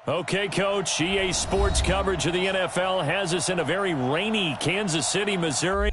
Okay, Coach, EA Sports coverage of the NFL has us in a very rainy Kansas City, Missouri.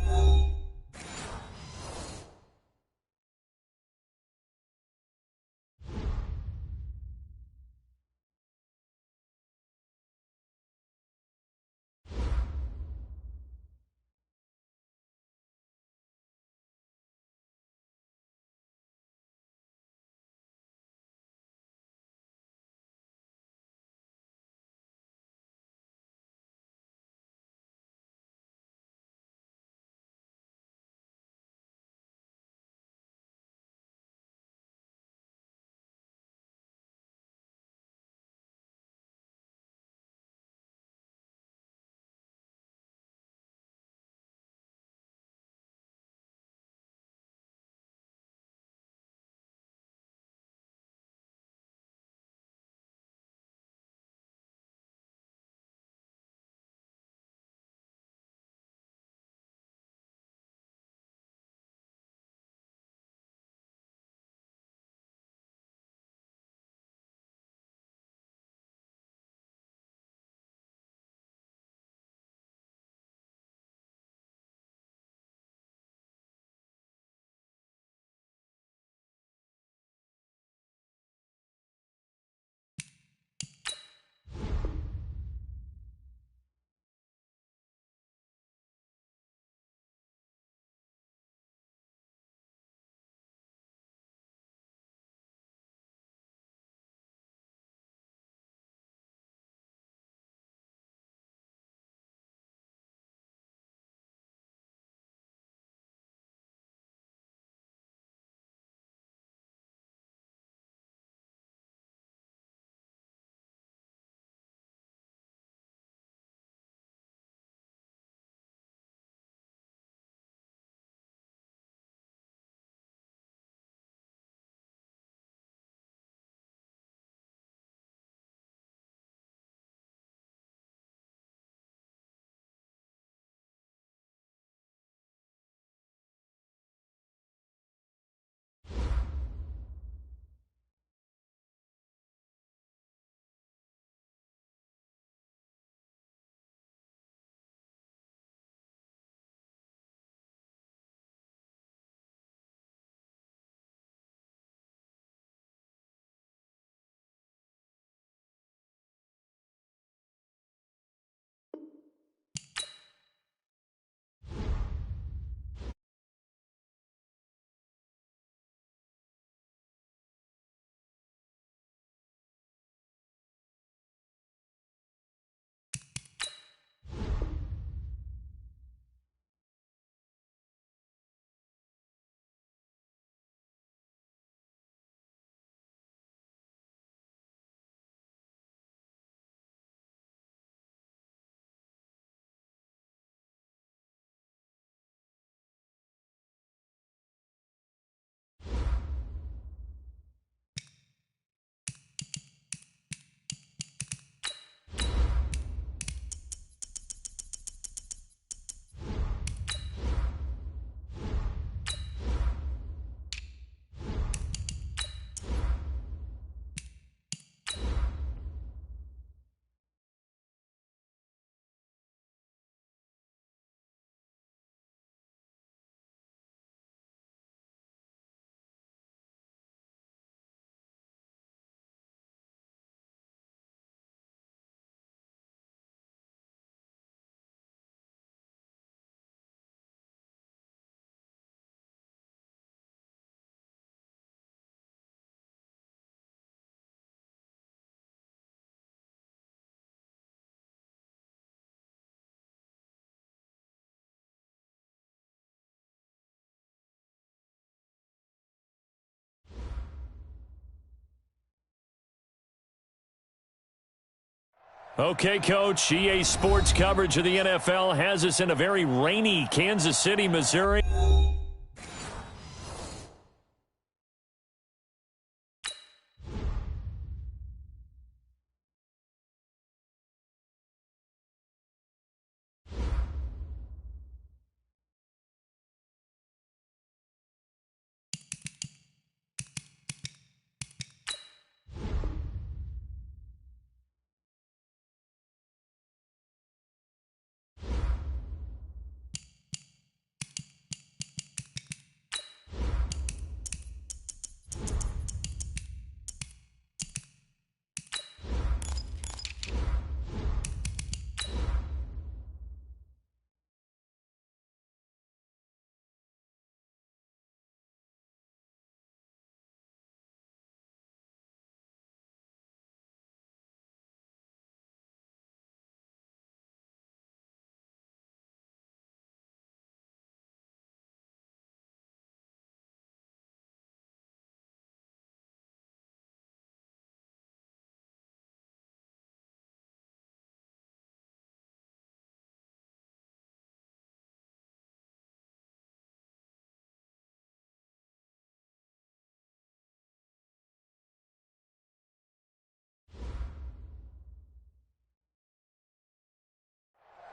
Okay, Coach, EA Sports coverage of the NFL has us in a very rainy Kansas City, Missouri.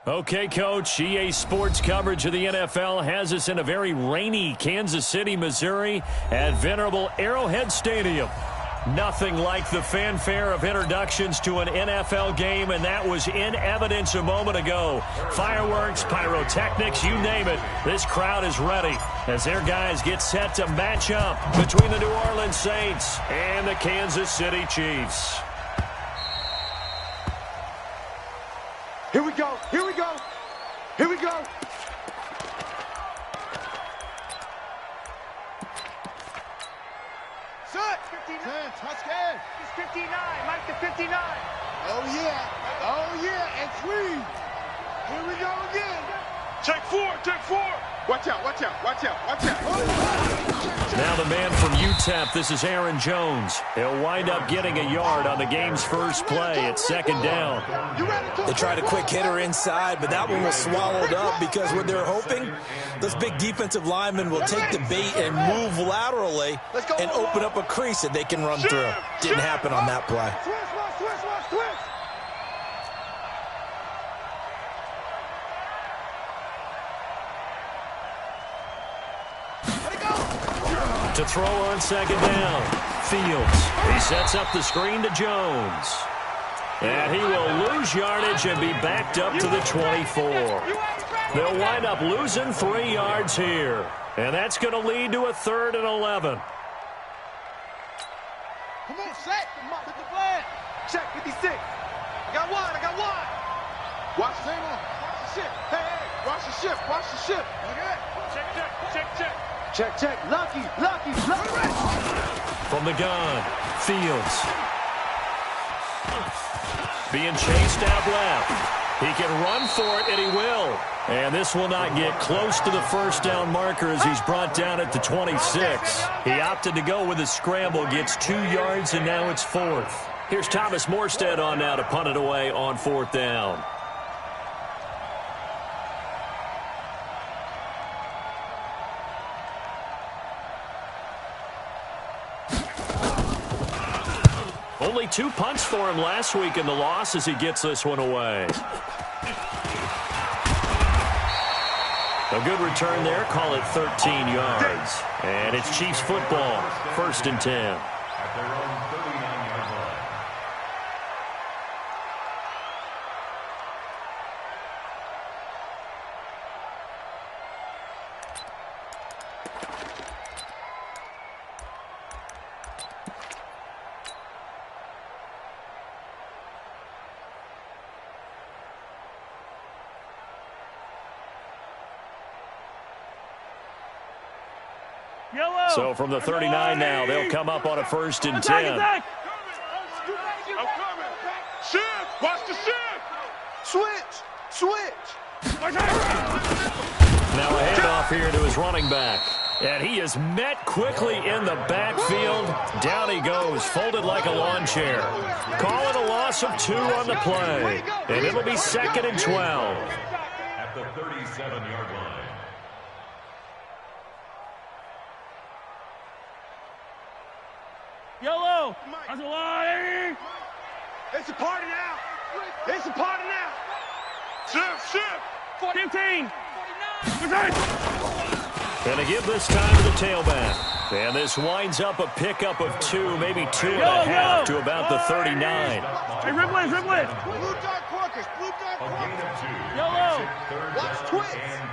Okay, Coach, EA Sports coverage of the NFL has us in a very rainy Kansas City, Missouri at venerable Arrowhead Stadium. Nothing like the fanfare of introductions to an NFL game, and that was in evidence a moment ago. Fireworks, pyrotechnics, you name it. This crowd is ready as their guys get set to match up between the New Orleans Saints and the Kansas City Chiefs. Here we go, here we go, here we go. Shut! 59. Touchdown. It's 59, Mike the 59. Oh yeah, and three. Here we go again. Check four. Watch out. Now the man from UTEP, this is Aaron Jones. He'll wind up getting a yard on the game's first play. It's second down. They tried a quick hitter inside, but that one was swallowed up because what they're hoping, those big defensive linemen will take the bait and move laterally and open up a crease that they can run through. Didn't happen on that play. Twist. To throw on second down, Fields. He sets up the screen to Jones. And he will lose yardage and be backed up to the 24. They'll wind up losing 3 yards here. And that's going to lead to a 3rd and 11. Come on, set. Put the flag. Check 56. I got one. Watch the table. Watch the ship. Hey. Watch the ship. Okay. Check. Lucky. From the gun, Fields. Being chased out left. He can run for it, and he will. And this will not get close to the first down marker as he's brought down at the 26. He opted to go with a scramble, gets 2 yards, and now it's 4th. Here's Thomas Morstead on now to punt it away on 4th down. Only 2 punts for him last week in the loss as he gets this one away. A good return there. Call it 13 yards. And it's Chiefs football. 1st and 10. So from the 39 now, they'll come up on a 1st and 10. I'm coming. Shift. Watch the shift. Switch. Now a handoff here to his running back. And he is met quickly in the backfield. Down he goes, folded like a lawn chair. Call it a loss of 2 on the play. And it'll be 2nd and 12. At the 37-yard line. Yellow. That's a line. It's a party now. Shift. 15. 49. And to give this time to the tailback. And this winds up a pickup of 2, maybe 2 and a half to about the 39. Hey, Ripley. Blue dot Quakers. A gain of 2. Yellow. Watch twist. And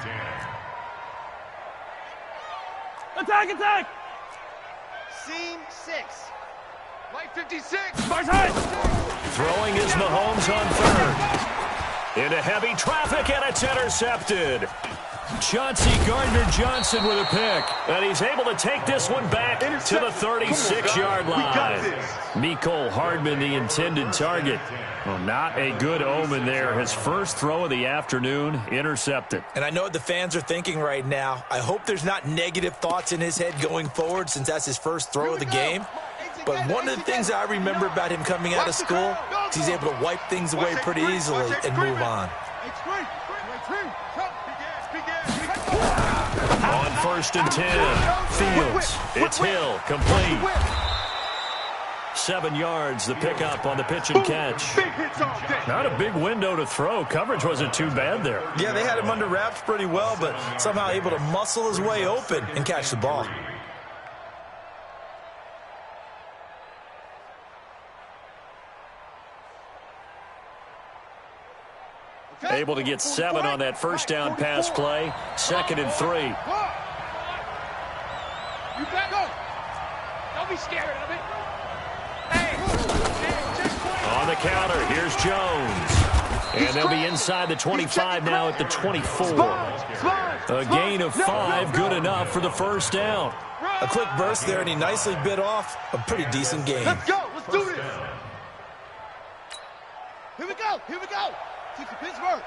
10. Attack. Scene 6. Light 56. Throwing is Mahomes on 3rd. Into heavy traffic, and it's intercepted. Chauncey Gardner-Johnson with a pick. And he's able to take this one back to the 36-yard line. Mecole Hardman, the intended target. Well, not a good omen there. His first throw of the afternoon, intercepted. And I know what the fans are thinking right now. I hope there's not negative thoughts in his head going forward since that's his first throw of the game. But one of the things I remember about him coming out of school is he's able to wipe things away pretty easily and move on. On 1st and 10, Fields. It's Hill, complete. 7 yards, the pickup on the pitch and catch. Big hits all day. Not a big window to throw. Coverage wasn't too bad there. Yeah, they had him under wraps pretty well, but somehow able to muscle his way open and catch the ball. Able to get 7 on that first down pass play. 2nd and 3. You back go. Don't be scared of it. Hey, on the counter, here's Jones. And they'll be inside the 25 now at the 24. A gain of 5, good enough for the first down. A quick burst there, and he nicely bit off a pretty decent gain. Let's go. Let's do this. Here we go. Here we go. Keep the Pittsburgh.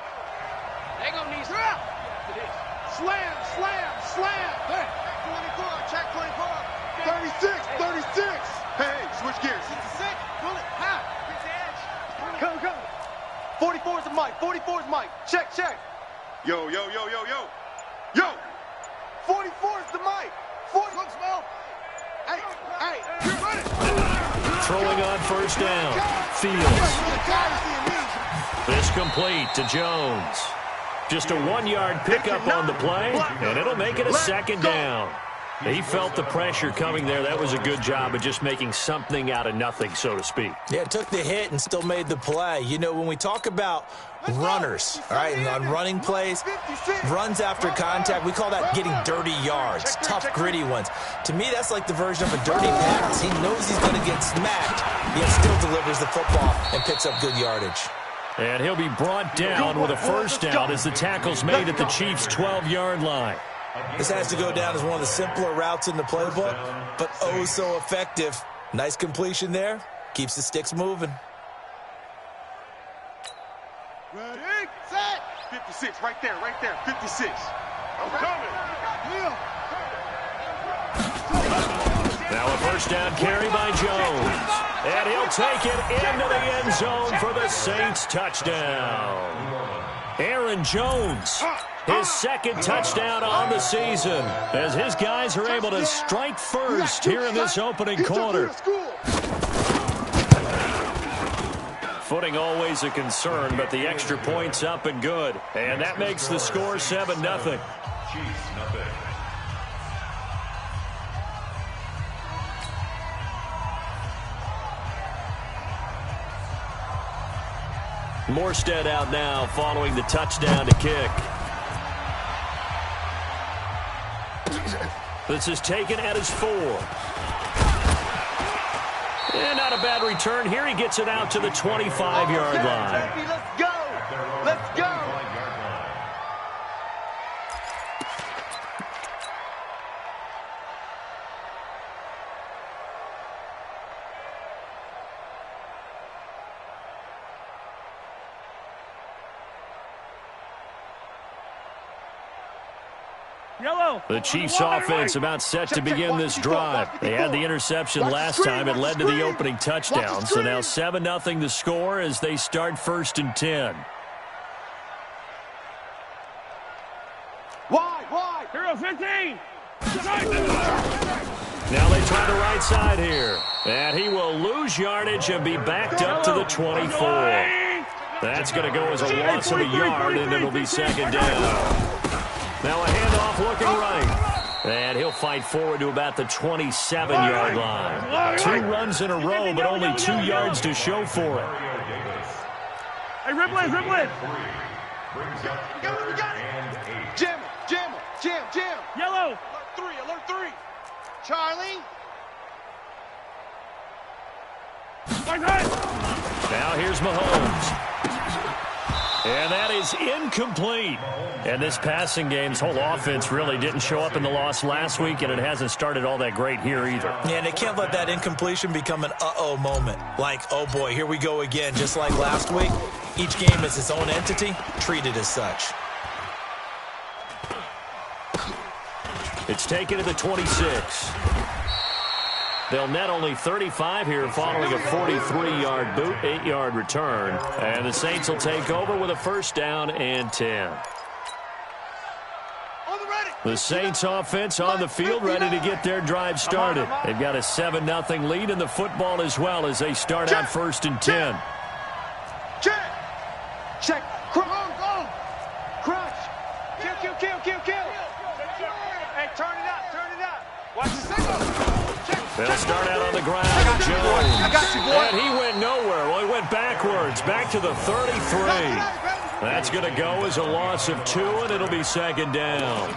They gonna need some. Slam, slam, slam. Hey. Check 24. 36, 36. Hey, switch gears. 66. Pull it. Half. Go, go. 44 is the mic. 44 is mic. Check, check. Yo, yo, yo, yo, yo. Yo. 44 is the mic. 40. Look, smell. Hey, hey. You're running. Throwing on first down. Fields. This complete to Jones. Just a 1-yard pickup on the play, and it'll make it a 2nd down. He felt the pressure coming there. That was a good job of just making something out of nothing, so to speak. Yeah, took the hit and still made the play. You know, when we talk about runners, all right, and on running plays, runs after contact, we call that getting dirty yards, tough, gritty ones. To me, that's like the version of a dirty pass. He knows he's going to get smacked, yet still delivers the football and picks up good yardage. And he'll be brought down with a first down as the tackle's made at the Chiefs' 12-yard line. This has to go down as one of the simpler routes in the playbook, but oh so effective. Nice completion there. Keeps the sticks moving. Ready, set. 56, right there, 56. I'm coming. Now a first down carry by Jones. And he'll take it into the end zone for the Saints touchdown. Aaron Jones, his 2nd touchdown on the season, as his guys are able to strike first here in this opening quarter. Footing always a concern, but the extra point's up and good. And that makes the score 7-0. Chiefs, nothing. Morstead out now following the touchdown to kick. This is taken at his 4. And not a bad return here. He gets it out to the 25-yard line. Let's go. Let's go. The Chiefs offense about set to begin this drive. They had the interception last time. It led to the opening touchdown. So now 7-0 the score as they start 1st and 10. Wide. Hero 15. Now they try the right side here. And he will lose yardage and be backed up to the 24. That's going to go as a loss of a yard, and it'll be 2nd down. Now a handoff looking right. And he'll fight forward to about the 27-yard line. 2 runs in a row, but only 2 yards to show for it. Hey, Ripley. We got it. Jam. Yellow. Alert 3. Charlie. Now here's Mahomes. And that is incomplete. And this passing game's whole offense really didn't show up in the loss last week, and it hasn't started all that great here either. Yeah, and they can't let that incompletion become an uh-oh moment. Like, oh boy, here we go again, just like last week. Each game is its own entity, treated as such. It's taken to the 26. They'll net only 35 here following a 43-yard boot, 8-yard return. And the Saints will take over with a first down and 10. The Saints offense on the field, ready to get their drive started. They've got a 7-0 lead in the football as well as they start out 1st and 10. Check. Go. Crunch. Kill. Hey, turn it up. Watch the signal. They'll start out on the ground. Jones. I got you, boy. And he went nowhere. Well, he went backwards, back to the 33. That's going to go as a loss of 2, and it'll be 2nd down.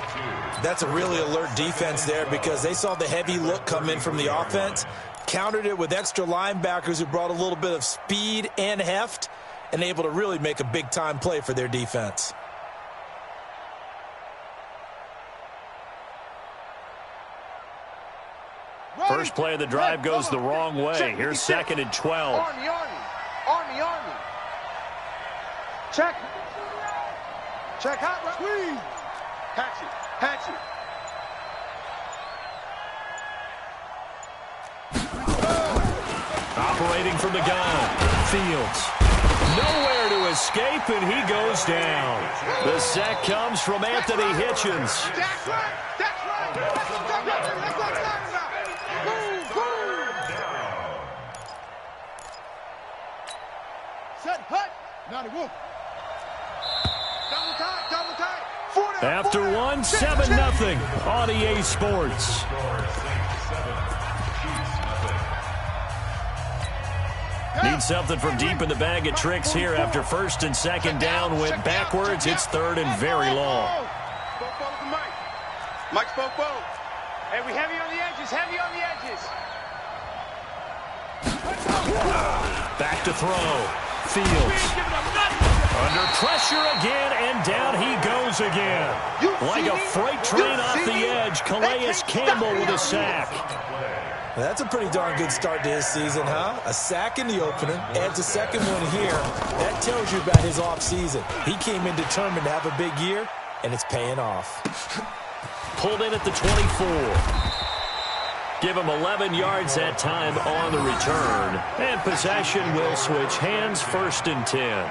That's a really alert defense there because they saw the heavy look come in from the offense, countered it with extra linebackers who brought a little bit of speed and heft, and able to really make a big-time play for their defense. First play of the drive goes the wrong way. Here's 2nd and 12. Army. Check hot, squeeze. Patch it. Operating from the gun. Fields. Nowhere to escape, and he goes down. The sack comes from Anthony Hitchens. That's right. That's what I'm talking about. Boom. Set, hut. Now they wolf. Double tight. After 1, 7-0 on EA Sports. Need something from deep in the bag of tricks here after 1st and 2nd down. Went backwards. It's 3rd and very long. Mike spoke both. Hey, we heavy on the edges. Back to throw. Fields. Under pressure again, and down he goes again. Like a freight train off the edge, Calais Campbell with a sack. That's a pretty darn good start to his season, huh? A sack in the opener, adds a 2nd one here. That tells you about his offseason. He came in determined to have a big year, and it's paying off. Pulled in at the 24. Give him 11 yards that time on the return. And possession will switch hands, 1st and 10.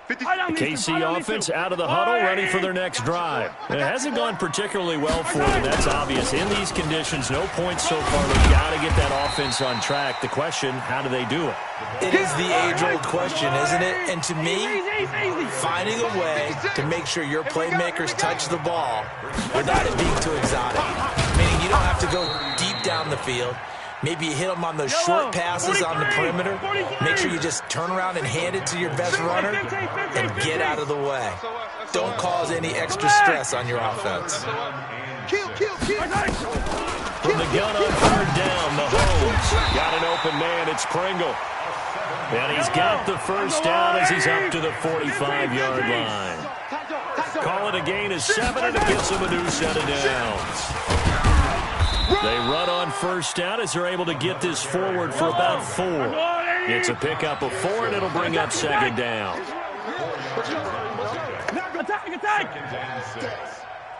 The KC offense out of the huddle, ready for their next drive. It hasn't gone particularly well for them. That's obvious. In these conditions, no points so far. They've got to get that offense on track. The question, how do they do it? It is the age-old question, isn't it? And to me, finding a way to make sure your playmakers touch the ball without it being too exotic. Meaning you don't have to go deep down the field. Maybe you hit them on those short passes on the perimeter. Make sure you just turn around and hand it to your best runner and get out of the way. Don't cause any extra stress on your offense. Kill. From the gun on 3rd down, Mahomes got an open man. It's Pringle. And he's got the 1st down as he's up to the 45-yard line. Call it a gain of 7, and it gets him a new set of downs. They run on 1st down as they're able to get this forward for about 4. It's a pickup of 4, and it'll bring up 2nd down. Attack!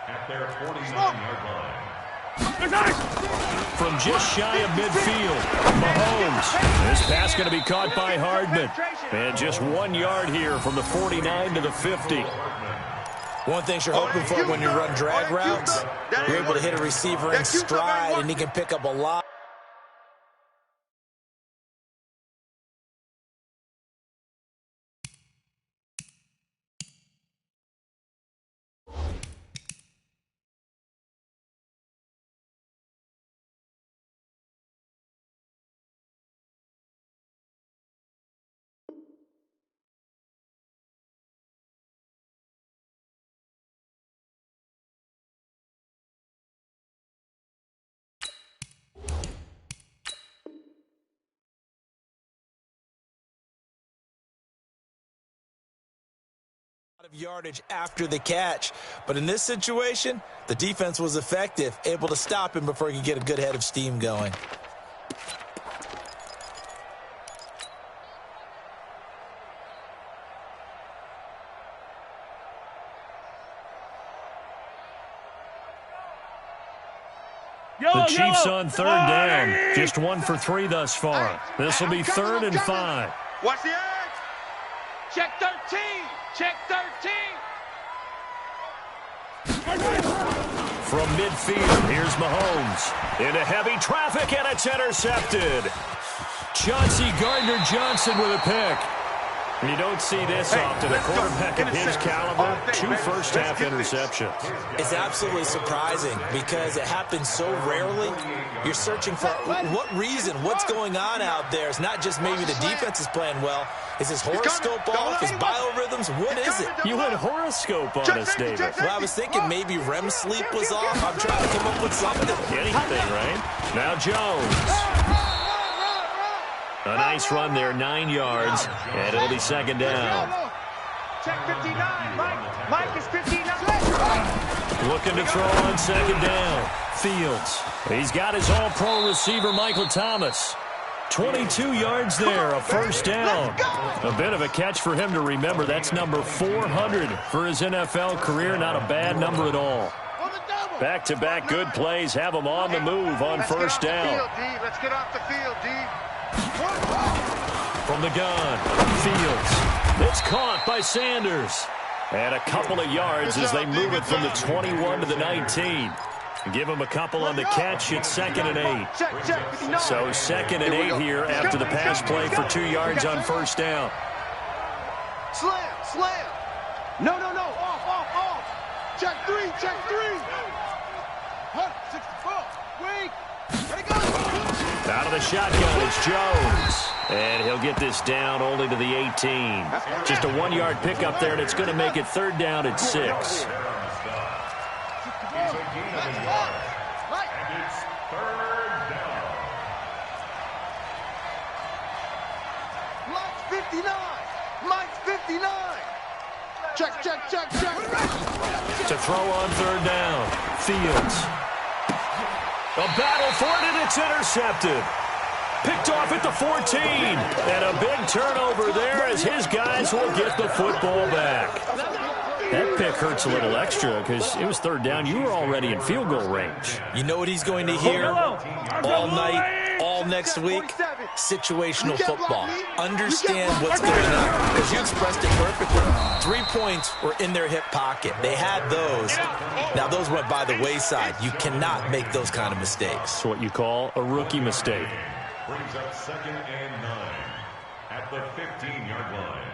At their 49-yard line. From just shy of midfield, Mahomes. This pass going to be caught by Hardman. And just 1 yard here from the 49 to the 50. One thing you're hoping for when you run drag routes, you're able to hit a receiver in stride, and he can pick up a lot. Of yardage after the catch, but in this situation the defense was effective, able to stop him before he could get a good head of steam going. The Chiefs on third down. Just 1 for 3 thus far. This will be 3rd and 5. Watch the edge. Check 13. Check 13. From midfield, here's Mahomes. Into heavy traffic, and it's intercepted. Chauncey Gardner-Johnson with a pick. You don't see this often. A quarterback of his caliber, 2 first-half interceptions. It's absolutely surprising because it happens so rarely. You're searching for what reason, what's going on out there. It's not just maybe the defense is playing well. Is his horoscope off? His biorhythms? What is it? You went horoscope on us, David. Well, I was thinking maybe REM sleep was off. I'm trying to come up with something. Anything, right? Now Jones. A nice run there, 9 yards, and it'll be 2nd down. Check 59, Mike. Mike is 59. Looking to throw on 2nd down. Fields. He's got his all-pro receiver, Michael Thomas. 22 yards there, a first down. A bit of a catch for him to remember. That's number 400 for his NFL career. Not a bad number at all. Back-to-back good plays have him on the move on first down. Let's get off the field, D. From the gun, Fields. It's caught by Sanders. And a couple of yards as they move it from the 21 to the 19. Give him a couple on the catch. It's 2nd and 8. So 2nd and 8 here after the pass play for 2 yards on first down. Slam. No. Off. Check 3. Huh, 64. Wait. Ready, go. Out of the shotgun is Jones. And he'll get this down only to the 18. Just a 1-yard pickup there, and it's going to make it 3rd down at 6. Mike's 59. Check. To throw on 3rd down. Fields. A battle for it, and it's intercepted. Picked off at the 14. And a big turnover there as his guys will get the football back. That pick hurts a little extra because it was 3rd down. You were already in field goal range. You know what he's going to hear all night, all next week? Situational football. Understand what's going on. Because you expressed it perfectly. 3 points were in their hip pocket. They had those. Now, those went by the wayside. You cannot make those kind of mistakes. It's what you call a rookie mistake. Brings up 2nd and 9 at the 15-yard line.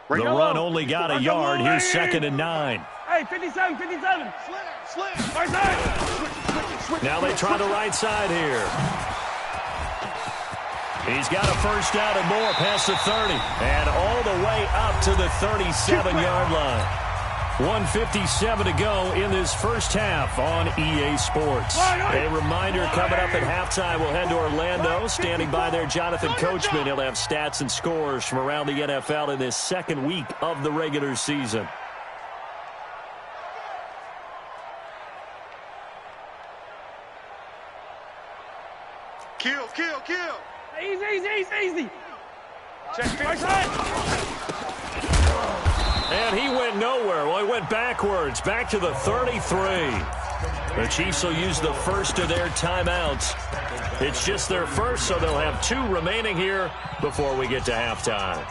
The run only got a yard. Here's 2nd and 9. Hey, 57. Slam. Right side. Now they try the right side here. He's got a first down and more past the 30. And all the way up to the 37-yard line. 1:57 to go in this first half on EA Sports. A reminder coming up at halftime, we'll head to Orlando. Standing by there, Jonathan Coachman. He'll have stats and scores from around the NFL in this 2nd week of the regular season. Kill. Easy. Check right side. And he went nowhere. Well, he went backwards, back to the 33. The Chiefs will use the first of their timeouts. It's just their first, so they'll have 2 remaining here before we get to halftime.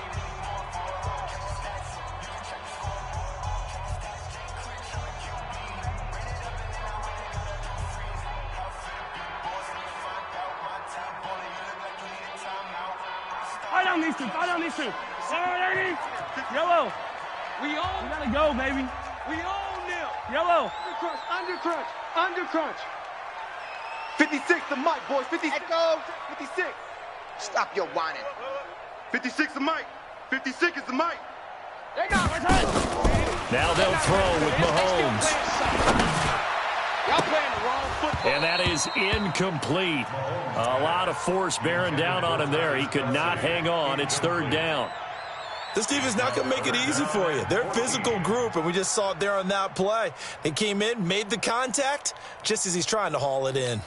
Fight on these two. Yellow. We gotta go, baby. We own them. Yellow. Under crunch. 56 to Mike, boys. 56. 56. Stop your whining. 56 to Mike. 56 is the Mike. They got right side. Now they'll throw with Mahomes. Y'all playing the wrong football. And that is incomplete. A lot of force bearing down on him there. He could not hang on. It's 3rd down. This team is not going to make it easy for you. They're a physical group, and we just saw it there on that play. They came in, made the contact, just as he's trying to haul it in.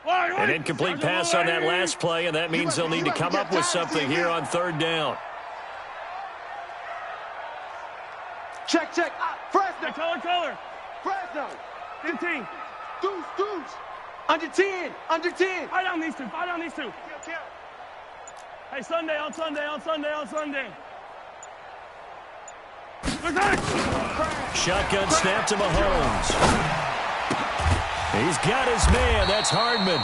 An incomplete pass on that last play, and that means they'll need to come up with something here on 3rd down. Check. Fresno. Color. Fresno. 15. Deuce. Under 10. Fight on these two. Hey, Sunday. Shotgun snap to Mahomes. He's got his man. That's Hardman.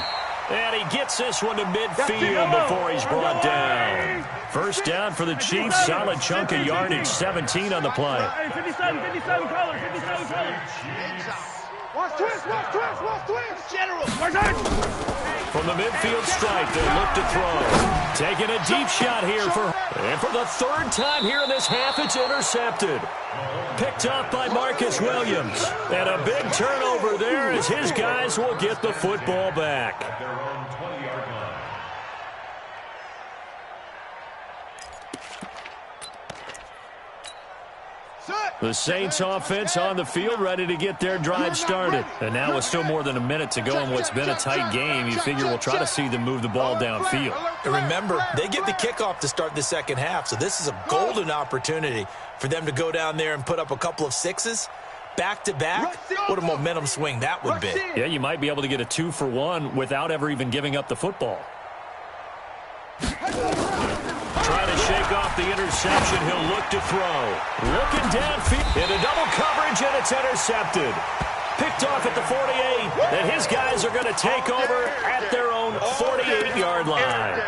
And he gets this one to midfield before he's brought down. First down for the Chiefs. Solid chunk of yardage. 17 on the play. Hey, 57 colors. Watch twist. General. From the midfield stripe, they look to throw. Taking a deep shot here and for the third time here in this half, it's intercepted. Picked off by Marcus Williams. And a big turnover there as his guys will get the football back. At their own 20-yard line. The Saints offense on the field ready to get their drive started. And now with still more than a minute to go in what's been a tight game, you figure we'll try to see them move the ball downfield. And remember, they get the kickoff to start the second half, so this is a golden opportunity for them to go down there and put up a couple of sixes. Back-to-back, what a momentum swing that would be. Yeah, you might be able to get a 2-for-1 without ever even giving up the football. Trying to shake off the interception. He'll look to throw. Looking downfield. Into double coverage, and it's intercepted. Picked off at the 48. And his guys are going to take over at their own 48-yard line.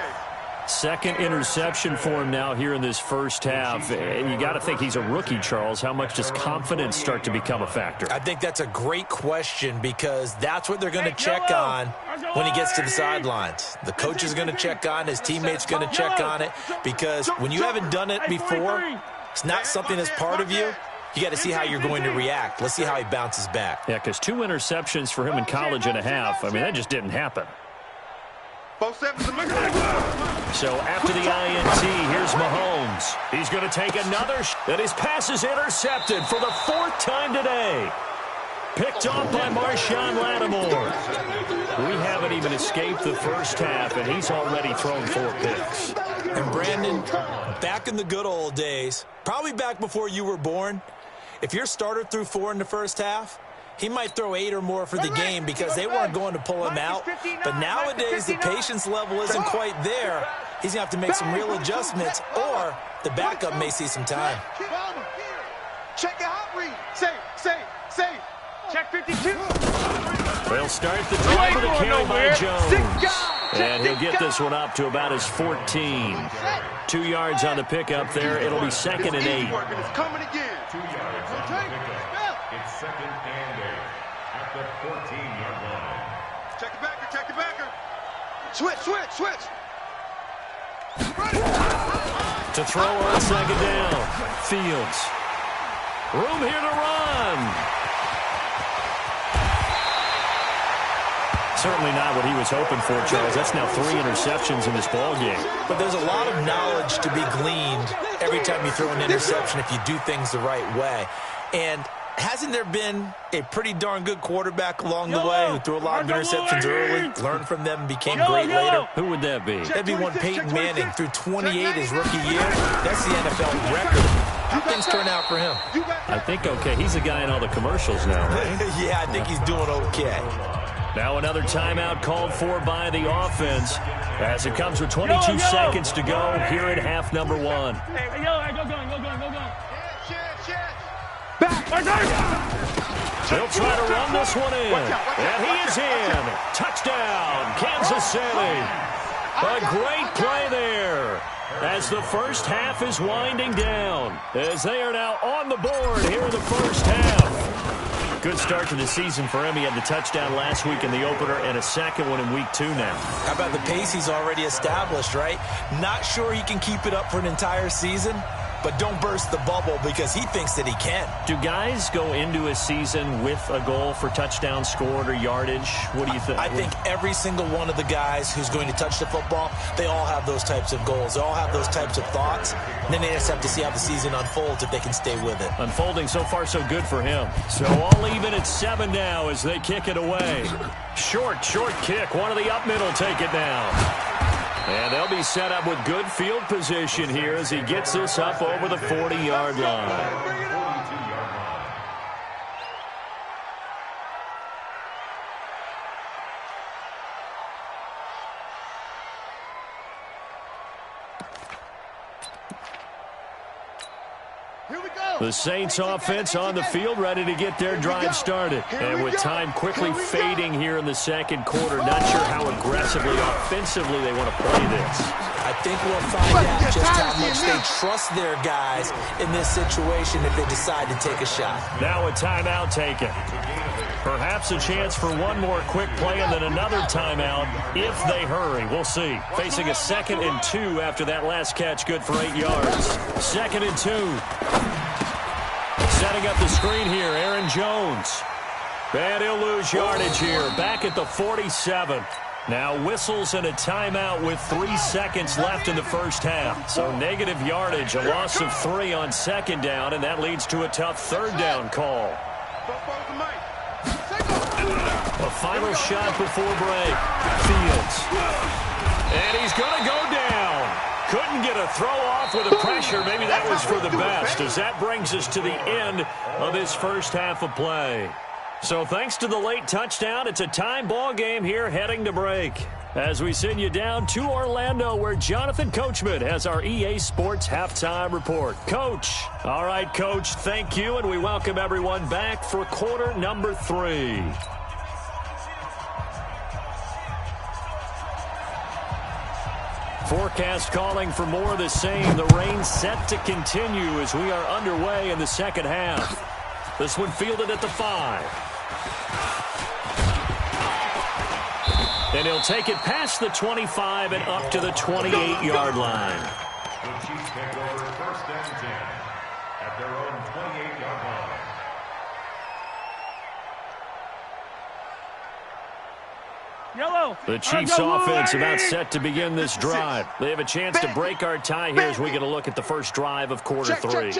Second interception for him now here in this first half. And you got to think he's a rookie, Charles. How much does confidence start to become a factor? I think that's a great question because that's what they're going to check on when he gets to the sidelines. The coach is going to check on, his teammates going to check on it, because when you haven't done it before, it's not something that's part of you. You got to see how you're going to react. Let's see how he bounces back. Yeah, because 2 interceptions for him in college and a half. I mean, that just didn't happen. So after the INT, here's Mahomes. He's going to take another and his pass is intercepted for the 4th time today. Picked off by Marshawn Lattimore. We haven't even escaped the first half, and he's already thrown 4 picks. And Brandon, back in the good old days, probably back before you were born, if your starter threw 4 in the first half, he might throw 8 or more for the game because they weren't going to pull him out. But nowadays, the patience level isn't quite there. He's going to have to make some real adjustments, or the backup may see some time. Check your hot read. Say. Check 52. They'll start the drive with a carry by Jones. And he'll get this one up to about his 14. 2 yards on the pickup there. It'll be 2nd and 8. It's coming again. 2 yards on the pickup. It's 2nd and 8 at the 14-yard line. Check the backer. Switch. To throw on 2nd down. Fields. Room here to run. Certainly not what he was hoping for, Charles. That's now 3 interceptions in this ball game. But there's a lot of knowledge to be gleaned every time you throw an interception if you do things the right way. And hasn't there been a pretty darn good quarterback along the way who threw a lot of interceptions early, learned from them, became great later? Who would that be? That'd be one Peyton Manning. Threw 28 his rookie year. That's the NFL record. How things turn out for him? I think okay. He's the guy in all the commercials now, right? Yeah, I think he's doing okay. Now another timeout called for by the offense as it comes with 22 seconds to go here at half number 1. Hey, go going. They'll try to run this one in. And he is in. Touchdown, Kansas City. A great play there as the first half is winding down, as they are now on the board here in the first half. Good start to the season for him. He had the touchdown last week in the opener and a second one in week 2 now. How about the pace he's already established, right? Not sure he can keep it up for an entire season, but don't burst the bubble because he thinks that he can. Do guys go into a season with a goal for touchdown scored or yardage? What do you think? I think every single one of the guys who's going to touch the football, they all have those types of goals. They all have those types of thoughts. And then they just have to see how the season unfolds if they can stay with it. Unfolding so far so good for him. So all even at 7 now as they kick it away. Short kick. One of the up middle take it down. And they'll be set up with good field position here as he gets this up over the 40-yard line. The Saints offense on the field, ready to get their drive started. And with time quickly fading here in the second quarter, not sure how aggressively, offensively they want to play this. I think we'll find out just how much they trust their guys in this situation if they decide to take a shot. Now a timeout taken. Perhaps a chance for one more quick play and then another timeout if they hurry. We'll see. Facing a 2nd and 2 after that last catch, good for 8 yards. 2nd and 2. Setting up the screen here, Aaron Jones. And he'll lose yardage here, back at the 47. Now whistles and a timeout with 3 seconds left in the first half. So negative yardage, a loss of 3 on 2nd down, and that leads to a tough 3rd down call. A final shot before break. Fields. And he's going to go down. Couldn't get a throw off with the pressure. Maybe that was for the best, as that brings us to the end of this first half of play. So thanks to the late touchdown, it's a tie ball game here heading to break. As we send you down to Orlando, where Jonathan Coachman has our EA Sports Halftime Report. Coach. All right, Coach, thank you, and we welcome everyone back for quarter number 3. Forecast calling for more of the same. The rain set to continue as we are underway in the second half. This one fielded at the 5. And he'll take it past the 25 and up to the 28-yard line. The Chiefs take over 1st and 10 at their own 28-yard line. Yellow. The Chiefs offense about set to begin this drive. They have a chance to break our tie here as we get a look at the first drive of quarter 3.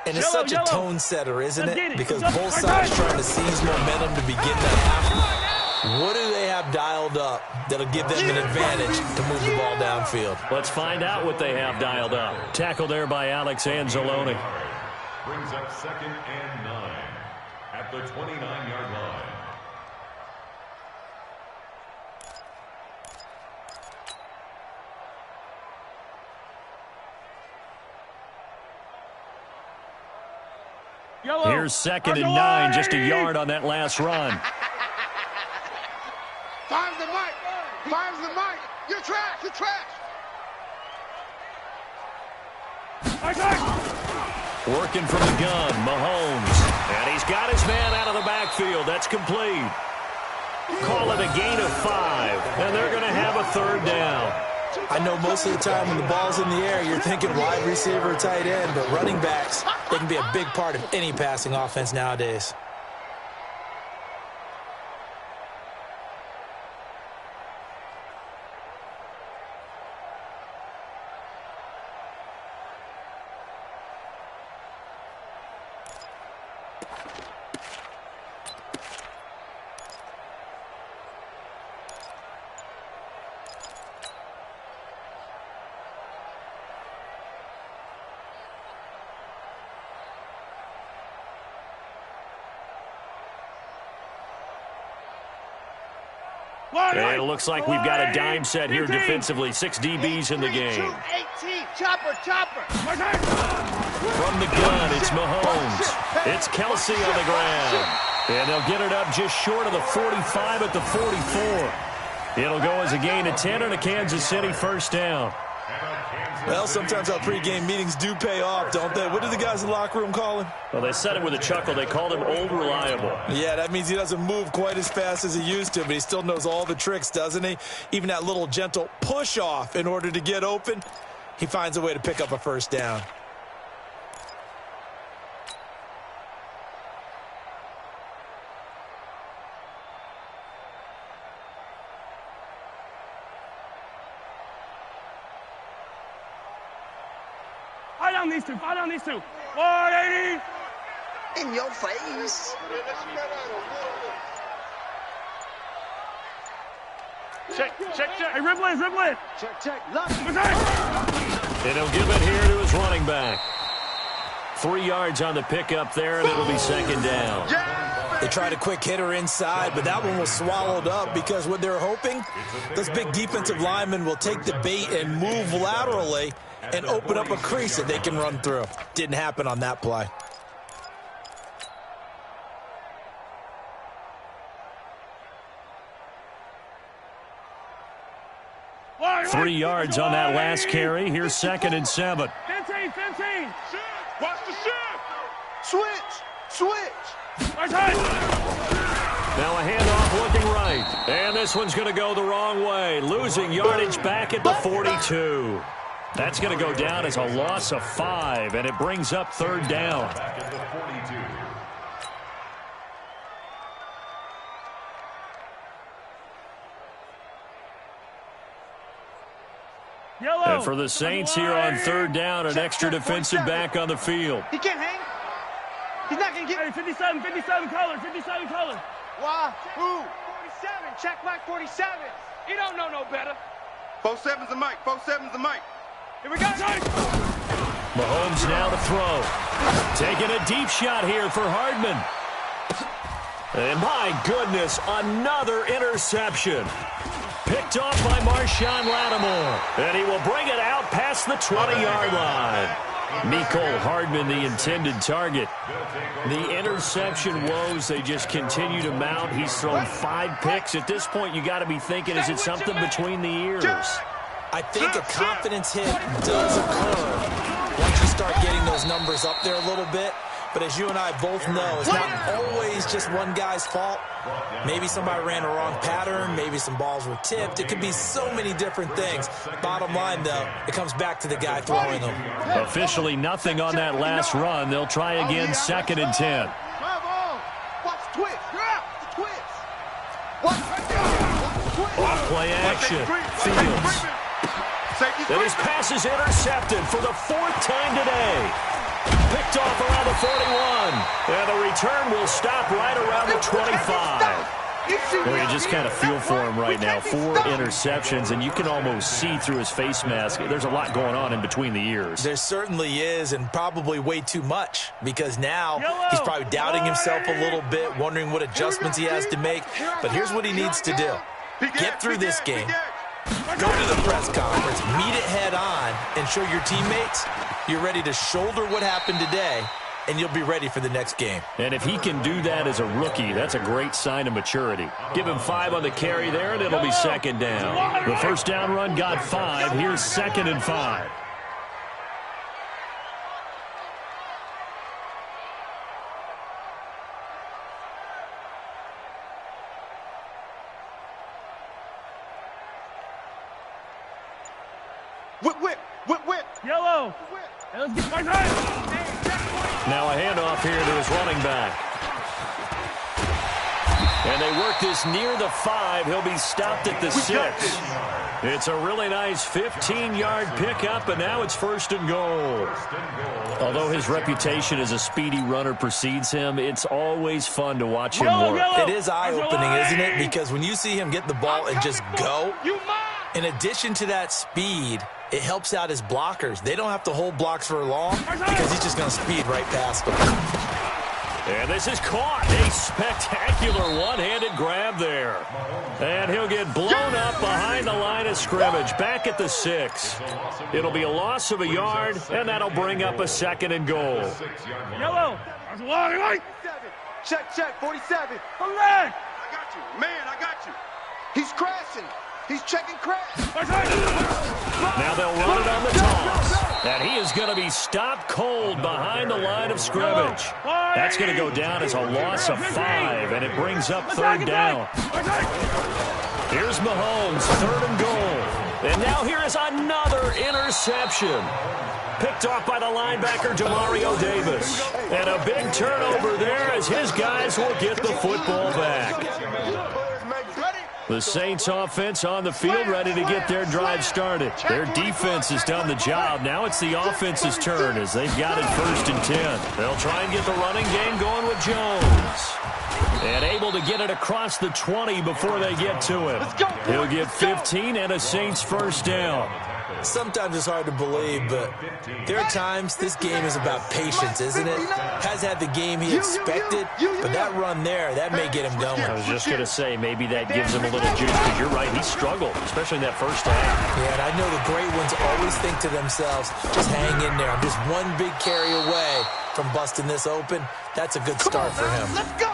And it's such a tone setter, isn't it? Because both sides trying to seize momentum to begin the half. What do they have dialed up that'll give them an advantage to move the ball downfield? Let's find out what they have dialed up. Tackle there by Alex Anzalone. Brings up 2nd and 9 at the 29-yard line. Yellow. Here's 2nd and 9, just a yard on that last run. Finds the mic. Finds the mic. You're trash. You're trash. Working from the gun, Mahomes. And he's got his man out of the backfield. That's complete. Call it a gain of 5. And they're going to have a 3rd down. I know most of the time when the ball's in the air, you're thinking wide receiver, tight end, but running backs, they can be a big part of any passing offense nowadays. And it looks like we've got a dime set here defensively. 6 DBs in the game. 18. Chopper. From the gun, it's Mahomes. It's Kelsey on the ground. And they'll get it up just short of the 45 at the 44. It'll go as a gain of 10 and a Kansas City 1st down. Well, sometimes our pregame meetings do pay off, don't they? What do the guys in the locker room call him? Well, they said it with a chuckle. They called him Old Reliable. Yeah, that means he doesn't move quite as fast as he used to, but he still knows all the tricks, doesn't he? Even that little gentle push-off in order to get open, he finds a way to pick up a 1st down. Fall down these two. 180. In your face. Check. Hey, ribble it. Check. Look. And he'll give it here to his running back. 3 yards on the pickup there, and it'll be 2nd down. They tried a quick hitter inside, but that one was swallowed up because what they're hoping, those big defensive linemen will take the bait and move laterally and open up a crease that they can run through. Didn't happen on that play. 3 yards on that last carry. Here's 2nd and 7. 15. Watch the shift. Switch. Now a handoff looking right. And this one's going to go the wrong way. Losing yardage back at the 42. That's going to go down as a loss of 5, and it brings up 3rd down. Back at the 42. Yellow. And for the Saints here on 3rd down, an extra defensive back on the field. He can't hang. He's not going to get... Hey, 57 color. Why? Who? 47. Check mark 47. He don't know no better. 47's the mic. 47's the mic. Here we go. Mahomes now to throw. Taking a deep shot here for Hardman. And my goodness, another interception. Picked off by Marshawn Lattimore. And he will bring it out past the 20-yard line. Mecole Hardman, the intended target. The interception woes, they just continue to mount. He's thrown 5 picks. At this point, you got to be thinking, is it something between the ears? I think a confidence hit does occur once you start getting those numbers up there a little bit. But as you and I both know, it's not always just one guy's fault. Maybe somebody ran a wrong pattern. Maybe some balls were tipped. It could be so many different things. Bottom line, though, it comes back to the guy throwing them. Officially nothing on that last run. They'll try again, 2nd and 10. Watch the twist. Off play action. Fields. And his pass is intercepted for the 4th time today. Picked off around the 41. And the return will stop right around the 25. Well, you just kind of feel for him right now. 4 interceptions, and you can almost see through his face mask. There's a lot going on in between the ears. There certainly is, and probably way too much, because now he's probably doubting himself a little bit, wondering what adjustments he has to make. But here's what he needs to do. Get through this game. Go to the press conference, meet it head on, and show your teammates you're ready to shoulder what happened today, and you'll be ready for the next game. And if he can do that as a rookie, that's a great sign of maturity. Give him 5 on the carry there, and it'll be 2nd down. The first down run got 5. Here's 2nd and 5. Whip. Yellow. Hey, let's get right side. Now a handoff here to his running back. And they work this near the 5. He'll be stopped at the 6. It's a really nice 15-yard pickup, and now it's 1st and goal. Although his reputation as a speedy runner precedes him, it's always fun to watch him work. It is eye-opening, isn't it? Because when you see him get the ball and just go, in addition to that speed, it helps out his blockers. They don't have to hold blocks for long because he's just going to speed right past them. And this is caught. A spectacular one-handed grab there. And he'll get blown up behind the line of scrimmage, back at the 6. It'll be a loss of a yard, and that'll bring up a 2nd and goal. Yellow. Check, 47. Come back. I got you. Man, I got you. He's crashing. He's checking crash. Now they'll run it on the toss. And he is going to be stopped cold behind the line of scrimmage. That's going to go down as a loss of 5, and it brings up 3rd down. Here's Mahomes, 3rd and goal. And now here is another interception. Picked off by the linebacker, Demario Davis. And a big turnover there as his guys will get the football back. The Saints offense on the field, ready to get their drive started. Their defense has done the job. Now it's the offense's turn as they've got it 1st and 10. They'll try and get the running game going with Jones. And able to get it across the 20 before they get to him. He'll get 15 and a Saints 1st down. Sometimes it's hard to believe, but there are times this game is about patience, isn't it? Has had the game he expected, but that run there, that may get him going. I was just going to say, maybe that gives him a little juice, because you're right, he struggled, especially in that first half. Yeah, and I know the great ones always think to themselves, just hang in there. I'm just one big carry away from busting this open. That's a good start for him. Let's go.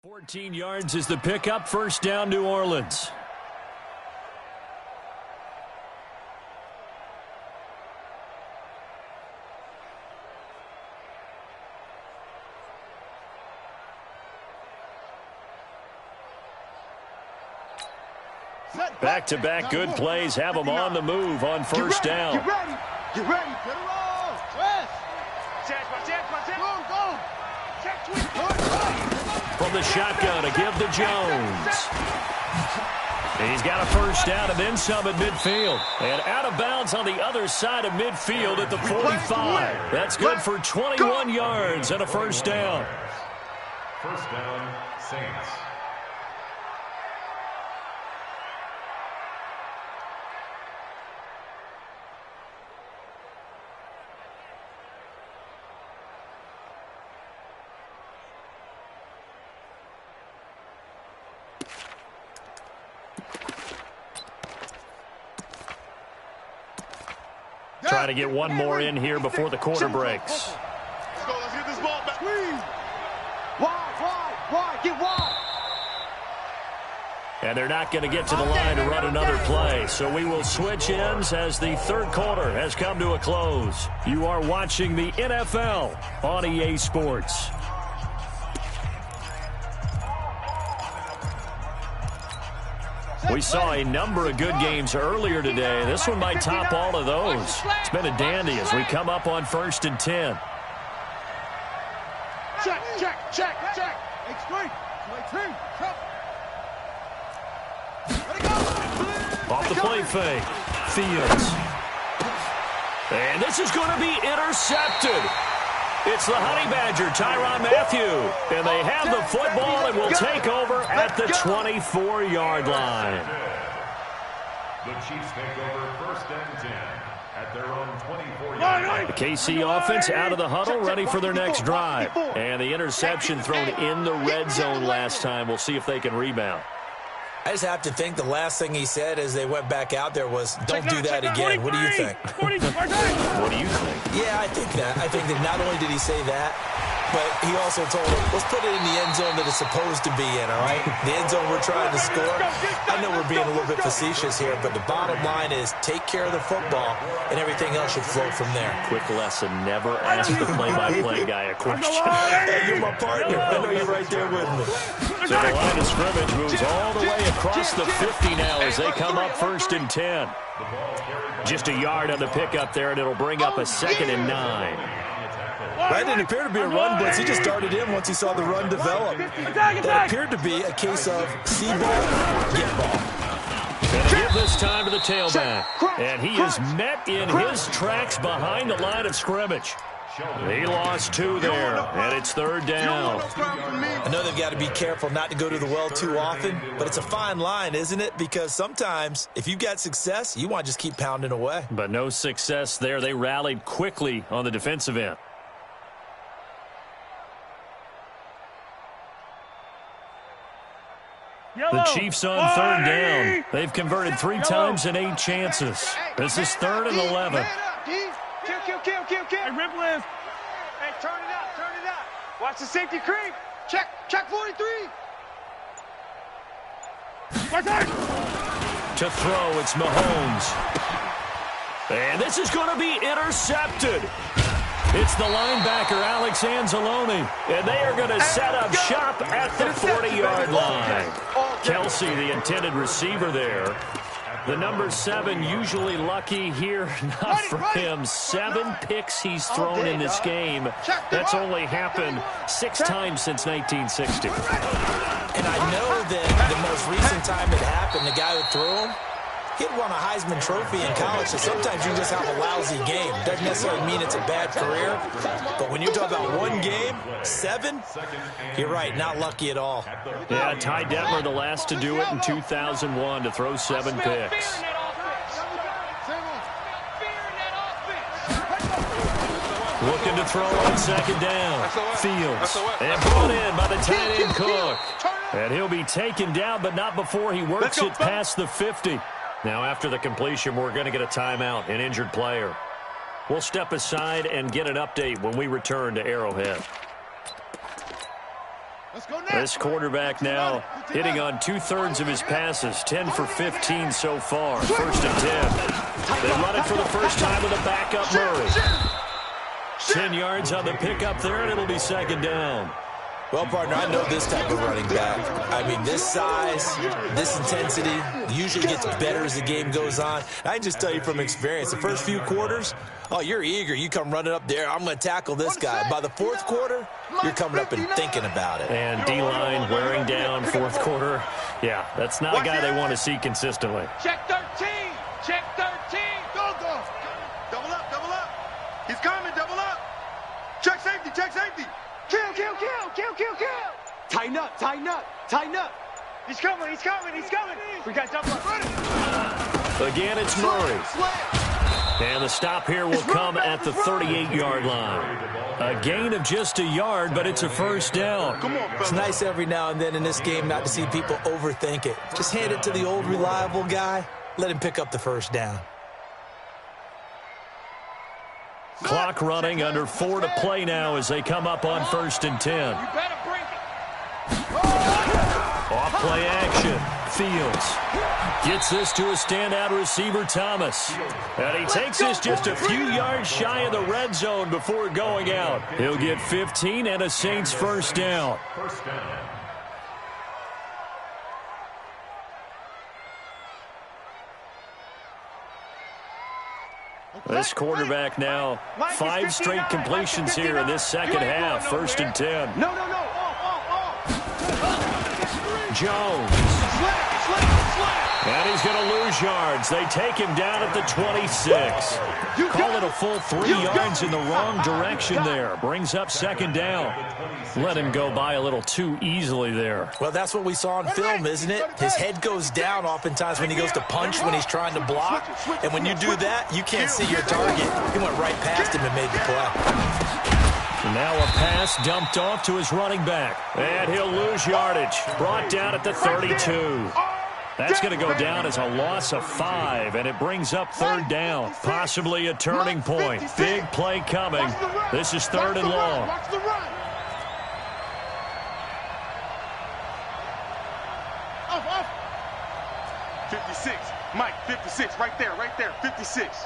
$14 yards is the pickup. First down, New Orleans. Back-to-back good plays have them on the move on first down. Get ready. Get ready. Get it all. West. Go. Check, tweet. From the shotgun to give to Jones. He's got a first down and then some at midfield. And out of bounds on the other side of midfield at the 45. That's good for 21 yards and a first down. First down, Saints. Trying to get one more in here before the quarter breaks. Let's go. Let's get this ball back. Wide. Get wide. And they're not going to get to the line to run another play. So we will switch ends as the third quarter has come to a close. You are watching the NFL on EA Sports. We saw a number of good games earlier today. This one might top all of those. It's been a dandy as we come up on 1st and 10. Check. Explain. Off the play fake. Fields. And this is going to be intercepted. It's the Honey Badger, Tyrann Mathieu. And they have the football and will take over at the 24-yard line. The Chiefs take over 1st and 10 at their own 24-yard line. The KC offense out of the huddle, ready for their next drive. And the interception thrown in the red zone last time. We'll see if they can rebound. I just have to think the last thing he said as they went back out there was, don't do that again. What do you think? What do you think? Yeah, I think that. I think that not only did he say that, but he also told him, let's put it in the end zone that it's supposed to be in, all right? The end zone we're trying to score. I know we're being a little bit facetious here, but the bottom line is take care of the football, and everything else should flow from there. Quick lesson, never ask the play-by-play guy a question. Hey, you're my partner. I know you're right there with me. So the line of scrimmage moves all the way across the 50 now as they come up 1st and 10. Just a yard on the pickup there, and it'll bring up a 2nd and 9. That didn't appear to be a run blitz. He just started in once he saw the run develop. That appeared to be a case of see ball, get ball. Going to give this time to the tailback. And he is met in his tracks behind the line of scrimmage. He lost 2 there, and it's 3rd down. I know they've got to be careful not to go to the well too often, but it's a fine line, isn't it? Because sometimes, if you've got success, you want to just keep pounding away. But no success there. They rallied quickly on the defensive end. The Chiefs on 3rd down. They've converted 3 times in 8 chances. This is 3rd and 11. Kill. Hey, rip lift. Hey, turn it out. Watch the safety creep. Check 43. To throw, it's Mahomes. And this is going to be intercepted. It's the linebacker, Alex Anzalone. And they are going to set up shop at the 40-yard line. Kelsey, the intended receiver there. The number 7 usually lucky here, not for him. 7 picks he's thrown in this game. That's only happened 6 times since 1960. than the most recent time it happened, the guy who threw him, he had won a Heisman Trophy in college, so sometimes you just have a lousy game. Doesn't necessarily mean it's a bad career, but when you talk about one game, 7, you're right, not lucky at all. Yeah, Ty Detmer, the last to do it in 2001, to throw 7 picks. Looking to throw on second down. Fields. And brought in by the tight end Cook. And he'll be taken down, but not before he works it past the 50. Now, after the completion, we're going to get a timeout, an injured player. We'll step aside and get an update when we return to Arrowhead. This quarterback now hitting on 2/3 of his passes, 10 for 15 so far. 1st and 10. They run it for the first time with a backup Murray. 10 yards on the pickup there, and it'll be second down. Well, partner, I know this type of running back. I mean, this size, this intensity usually gets better as the game goes on. I can just tell you from experience, the first few quarters, oh, you're eager. You come running up there, I'm going to tackle this guy. By the 4th quarter, you're coming up and thinking about it. And D-line wearing down 4th quarter. Yeah, that's not a guy they want to see consistently. Check 13. Check 13. Go. Double up. He's coming, double up. Check safety. Kill. Tighten up. He's coming. We got double up. Again, it's Murray. And the stop here will come at the 38-yard line. A gain of just a yard, but it's a first down. Come on, It's nice every now and then in this game not to see people overthink it. Just hand it to the old reliable guy. Let him pick up the first down. Clock running, under 4 to play now as they come up on 1st and 10. You better bring it. Off play action. Fields gets this to a standout receiver, Thomas. And he takes this just a few yards shy of the red zone before going out. He'll get 15 and a Saints first down. This quarterback now, 5 straight completions here in this second half. 1st and 10. No. Jones. And he's going to lose yards. They take him down at the 26. Call it a full 3 yards in the wrong direction there. Brings up second down. Let him go by a little too easily there. Well, that's what we saw on film, isn't it? His head goes down oftentimes when he goes to punch, when he's trying to block. And when you do that, you can't see your target. He went right past him and made the play. Now a pass dumped off to his running back. And he'll lose yardage. Brought down at the 32. That's going to go down as a loss of 5, and it brings up 3rd down. Possibly a turning point. Big play coming. This is 3rd and long. 56. Mike, 56. Right there. 56.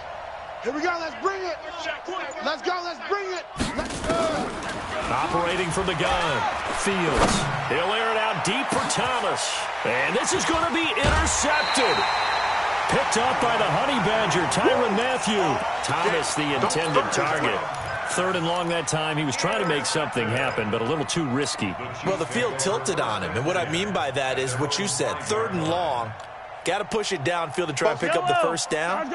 Here we go. Let's bring it. Let's bring it. Operating from the gun. Fields. He'll air it out deep for Thomas. And this is going to be intercepted. Picked up by the Honey Badger, Tyrann Mathieu. Thomas, the intended target. 3rd and long that time. He was trying to make something happen, but a little too risky. Well, the field tilted on him. And what I mean by that is what you said. 3rd and long. Got to push it downfield to try and pick up the first down.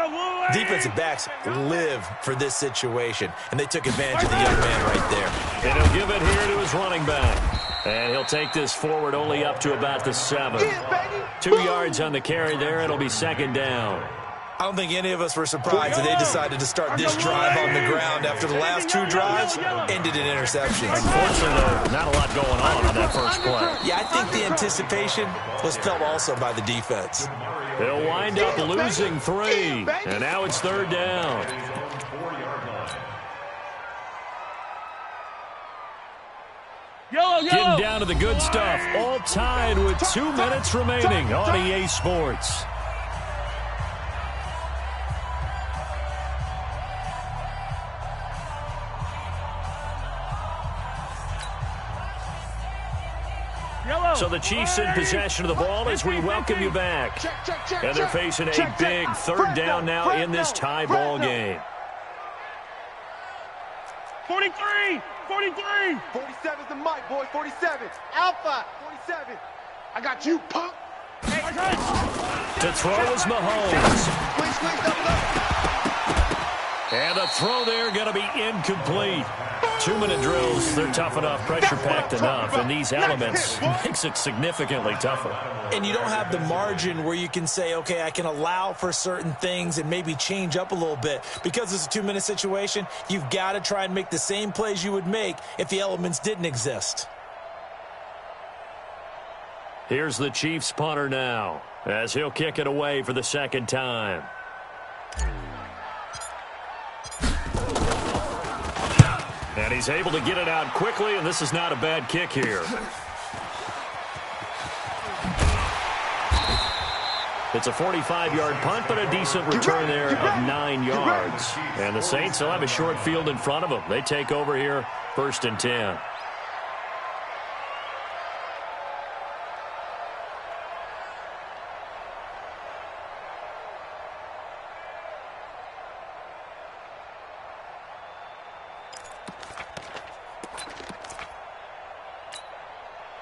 Defensive backs live for this situation, and they took advantage of the young man right there. And he'll give it here to his running back. And he'll take this forward only up to about the 7. 2 yards on the carry there. It'll be second down. I don't think any of us were surprised that they decided to start this drive on the ground after the last 2 drives ended in interceptions. Unfortunately, though, not a lot going on that first play. Yeah, I think the anticipation was felt also by the defense. He'll wind up losing 3, and now it's 3rd down. Getting down to the good stuff, all tied with 2 minutes remaining on EA Sports. So the Chiefs in possession of the ball as we welcome you back. And they're facing a big 3rd down now in this tie ball game. 43! 47's the mic, boy. 47. Alpha. 47. I got you, punk. To throw is Mahomes. And the throw there going to be incomplete. 2-minute drills, they're tough enough, pressure-packed enough, and these elements makes it significantly tougher. And you don't have the margin where you can say, okay, I can allow for certain things and maybe change up a little bit. Because it's a 2-minute situation, you've got to try and make the same plays you would make if the elements didn't exist. Here's the Chiefs punter now, as he'll kick it away for the second time. And he's able to get it out quickly, and this is not a bad kick here. It's a 45-yard punt, but a decent return there of 9 yards. And the Saints will have a short field in front of them. They take over here, 1st and 10.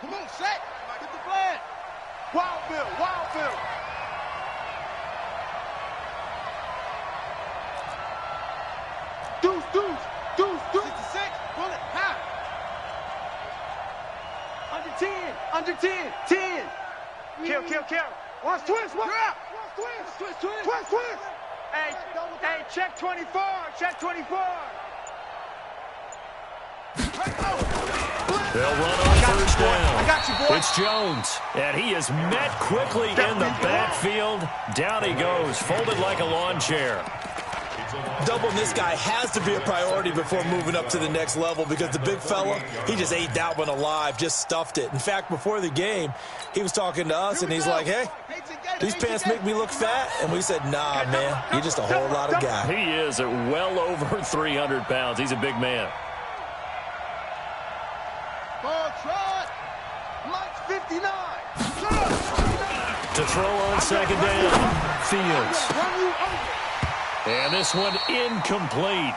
Come on, Shaq. Get the flag. Wild Bill, Wild Bill. Deuce, deuce, deuce, deuce. 66, pull it, high. Under 10, 10. Kill, kill, kill. Watch twist, watch. Twist, twist. Twist, twist. Hey, check 24, check 24. They'll run on 1st down. I got you, boy. It's Jones, and he is met quickly in the backfield. Down he goes, folded like a lawn chair. Doubling this guy has to be a priority before moving up to the next level because the big fella, he just ate that one alive, just stuffed it. In fact, before the game, he was talking to us, and he's like, hey, these pants make me look fat. And we said, nah, man, you're just a whole lot of guy. He is at well over 300 pounds. He's a big man. Ball trot. Mike's 59. To throw on 2nd down, Fields. Run you over. And this one incomplete.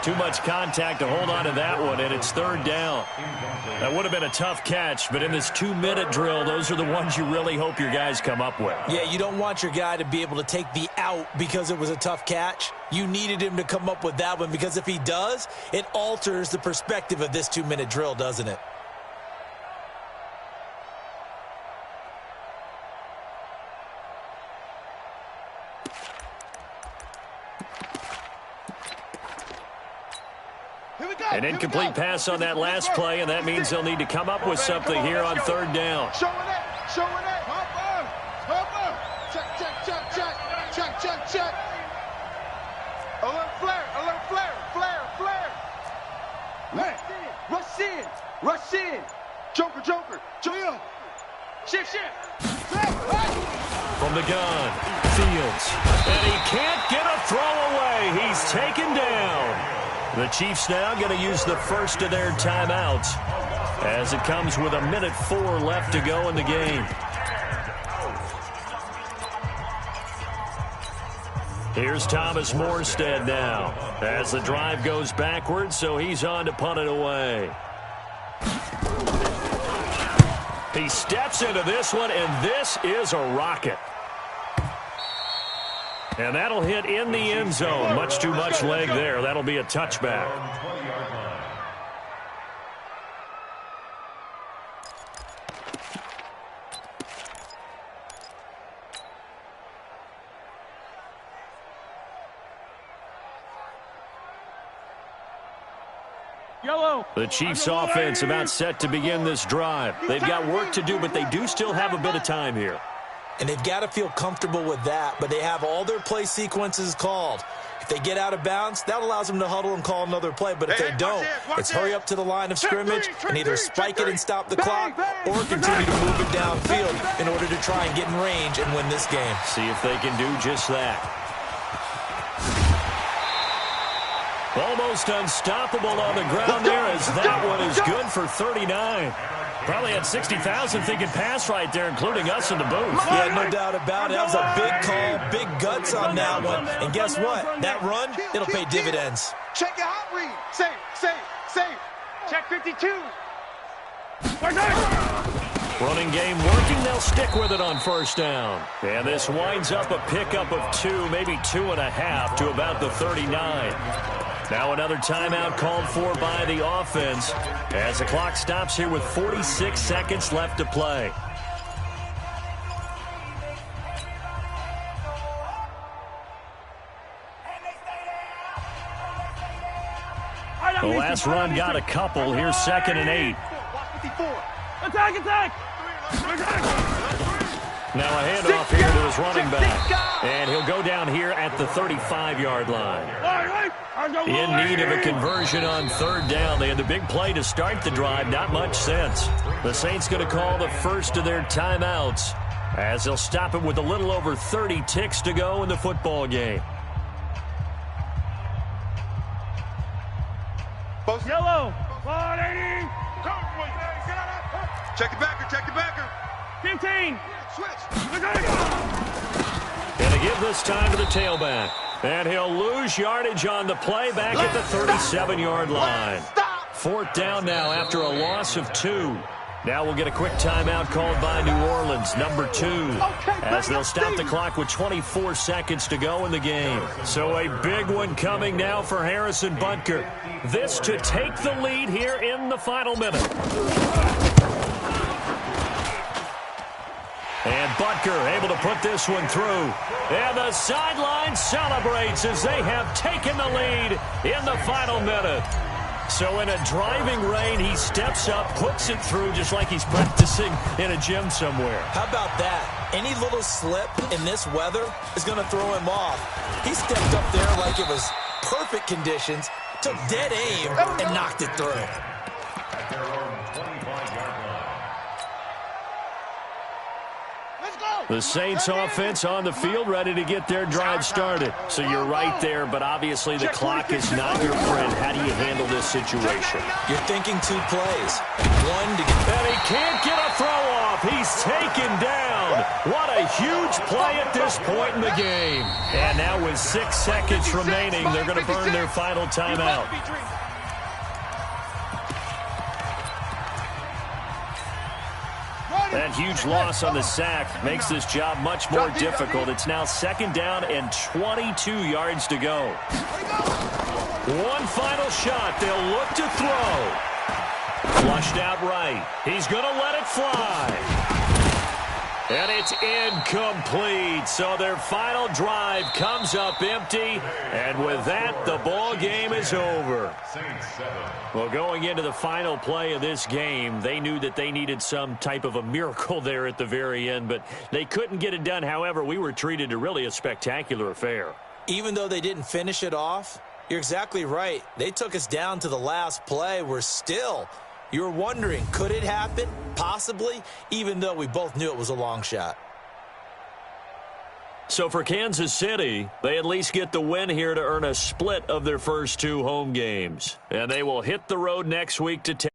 Too much contact to hold on to that one, and it's 3rd down. That would have been a tough catch, but in this 2-minute drill, those are the ones you really hope your guys come up with. Yeah, you don't want your guy to be able to take the out because it was a tough catch. You needed him to come up with that one because if he does, it alters the perspective of this 2-minute drill, doesn't it? An incomplete pass on that last play, and that means they'll need to come up with something here on 3rd down. Showing it. Hopper. Check. Alert flare. Man, rush in. Joker. Shift. From the gun, Fields. And he can't get a throw away. He's taken down. The Chiefs now going to use the first of their timeouts as it comes with 1:04 left to go in the game. Here's Thomas Morstead now as the drive goes backwards, so he's on to punt it away. He steps into this one, and this is a rocket. And that'll hit in the end zone. Much too much leg there. That'll be a touchback. The Chiefs offense about set to begin this drive. They've got work to do, but they do still have a bit of time here. And they've got to feel comfortable with that, but they have all their play sequences called. If they get out of bounds, that allows them to huddle and call another play. But if they don't, it's hurry up to the line of scrimmage and either spike it and stop the clock or continue to move it downfield in order to try and get in range and win this game. See if they can do just that. Almost unstoppable on the ground there as that one is good for 39. Probably had 60,000 thinking pass right there, including us in the booth. Yeah, no doubt about it. That was a big call, big guts on that one. And guess what? That run, it'll pay dividends. Check your hot read. Safe. Check 52. Running game working. They'll stick with it on first down. And this winds up a pickup of 2, maybe 2.5 to about the 39. Now another timeout called for by the offense as the clock stops here with 46 seconds left to play. The last run got a couple. Here's 2nd and 8. Attack, attack! Now a handoff here to his running back. And he'll go down here at the 35-yard line. In need of a conversion on 3rd down. They had the big play to start the drive. Not much sense. The Saints going to call the first of their timeouts as they'll stop it with a little over 30 ticks to go in the football game. Yellow, 180. Check the backer, check the backer. 15. Switch. And to give this time to the tailback. And he'll lose yardage on the play back at the 37-yard line. 4th down now after a loss of 2. Now we'll get a quick timeout called by New Orleans, number 2, as they'll stop the clock with 24 seconds to go in the game. So a big one coming now for Harrison Butker. This to take the lead here in the final minute. And Butker able to put this one through. And the sideline celebrates as they have taken the lead in the final minute. So in a driving rain, he steps up, puts it through just like he's practicing in a gym somewhere. How about that? Any little slip in this weather is going to throw him off. He stepped up there like it was perfect conditions, took dead aim, and knocked it through. At their own 25-yard line. The Saints offense on the field ready to get their drive started. So you're right there, but obviously the clock is not your friend. How do you handle this situation? You're thinking 2 plays. One to get... And he can't get a throw off. He's taken down. What a huge play at this point in the game. And now with 6 seconds remaining, they're going to burn their final timeout. That huge loss on the sack makes this job much more difficult. It's now 2nd down and 22 yards to go. One final shot. They'll look to throw. Flushed out right. He's going to let it fly. And it's incomplete. So their final drive comes up empty. And with that, the ball game is over. Well, going into the final play of this game, they knew that they needed some type of a miracle there at the very end, but they couldn't get it done. However, we were treated to really a spectacular affair. Even though they didn't finish it off, you're exactly right. They took us down to the last play. We're still... You're wondering, could it happen? Possibly, even though we both knew it was a long shot. So for Kansas City, they at least get the win here to earn a split of their first 2 home games. And they will hit the road next week to take